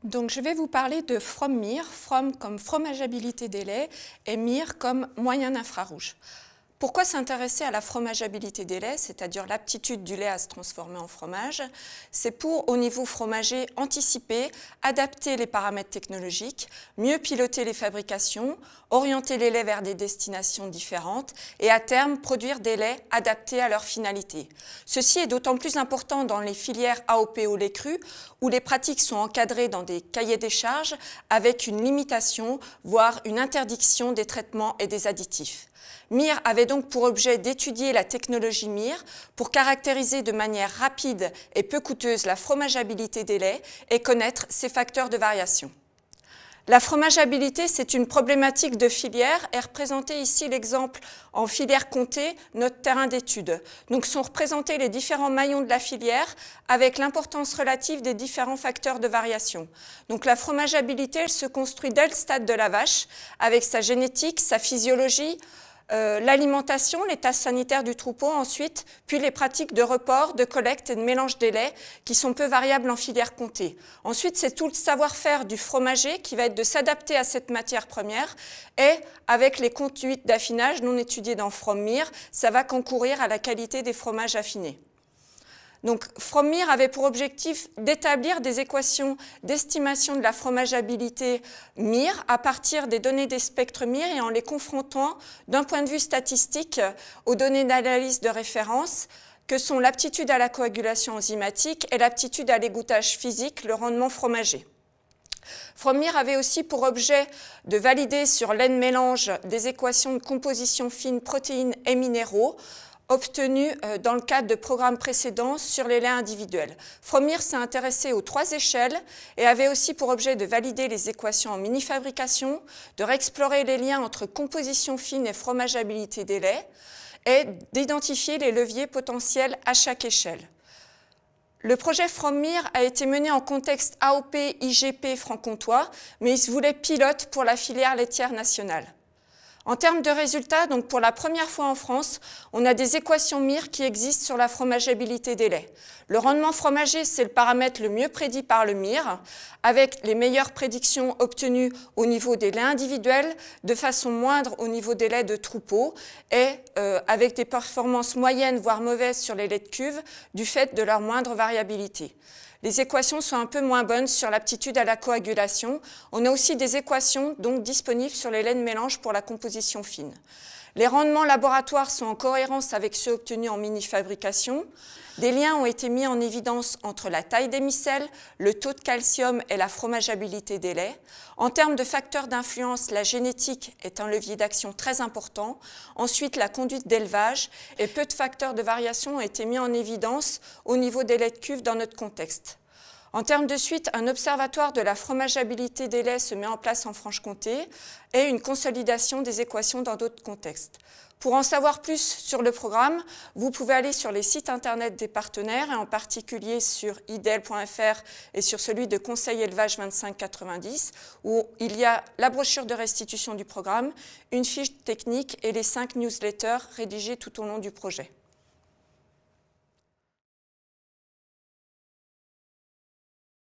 Donc, je vais vous parler de FromMIR, From comme fromageabilité des laits et MIR comme moyen infrarouge. Pourquoi s'intéresser à la fromageabilité des laits, c'est-à-dire l'aptitude du lait à se transformer en fromage? C'est pour, au niveau fromager, anticiper, adapter les paramètres technologiques, mieux piloter les fabrications, orienter les laits vers des destinations différentes et à terme produire des laits adaptés à leur finalité. Ceci est d'autant plus important dans les filières AOP au lait cru où les pratiques sont encadrées dans des cahiers des charges avec une limitation, voire une interdiction des traitements et des additifs. MIR avait donc pour objet d'étudier la technologie MIR pour caractériser de manière rapide et peu coûteuse la fromageabilité des laits et connaître ses facteurs de variation. La fromageabilité, c'est une problématique de filière et représenté ici l'exemple en filière comté, notre terrain d'étude. Donc sont représentés les différents maillons de la filière avec l'importance relative des différents facteurs de variation. Donc la fromageabilité, elle se construit dès le stade de la vache avec sa génétique, sa physiologie, l'alimentation, l'état sanitaire du troupeau ensuite, puis les pratiques de report, de collecte et de mélange des laits qui sont peu variables en filière comté. Ensuite, c'est tout le savoir-faire du fromager qui va être de s'adapter à cette matière première et avec les conduites d'affinage non étudiées dans FromMIR, ça va concourir à la qualité des fromages affinés. Donc, FromMIR avait pour objectif d'établir des équations d'estimation de la fromageabilité MIR à partir des données des spectres MIR et en les confrontant d'un point de vue statistique aux données d'analyse de référence que sont l'aptitude à la coagulation enzymatique et l'aptitude à l'égouttage physique, le rendement fromager. FromMIR avait aussi pour objet de valider sur N-mélange des équations de composition fine protéines et minéraux obtenus dans le cadre de programmes précédents sur les laits individuels. FromMIR s'est intéressé aux 3 échelles et avait aussi pour objet de valider les équations en mini-fabrication, de réexplorer les liens entre composition fine et fromageabilité des laits et d'identifier les leviers potentiels à chaque échelle. Le projet FromMIR a été mené en contexte AOP IGP franc-comtois, mais il se voulait pilote pour la filière laitière nationale. En termes de résultats, donc pour la première fois en France, on a des équations MIR qui existent sur la fromageabilité des laits. Le rendement fromager, c'est le paramètre le mieux prédit par le MIR, avec les meilleures prédictions obtenues au niveau des laits individuels, de façon moindre au niveau des laits de troupeau, et avec des performances moyennes, voire mauvaises sur les laits de cuve, du fait de leur moindre variabilité. Les équations sont un peu moins bonnes sur l'aptitude à la coagulation. On a aussi des équations donc disponibles sur les laits de mélange pour la composition fine. Les rendements laboratoires sont en cohérence avec ceux obtenus en mini-fabrication. Des liens ont été mis en évidence entre la taille des micelles, le taux de calcium et la fromageabilité des laits. En termes de facteurs d'influence, la génétique est un levier d'action très important. Ensuite, la conduite d'élevage et peu de facteurs de variation ont été mis en évidence au niveau des laits de cuve dans notre contexte. En termes de suite, un observatoire de la fromageabilité des laits se met en place en Franche-Comté et une consolidation des équations dans d'autres contextes. Pour en savoir plus sur le programme, vous pouvez aller sur les sites internet des partenaires et en particulier sur idel.fr et sur celui de Conseil Élevage 2590 où il y a la brochure de restitution du programme, une fiche technique et les 5 newsletters rédigés tout au long du projet.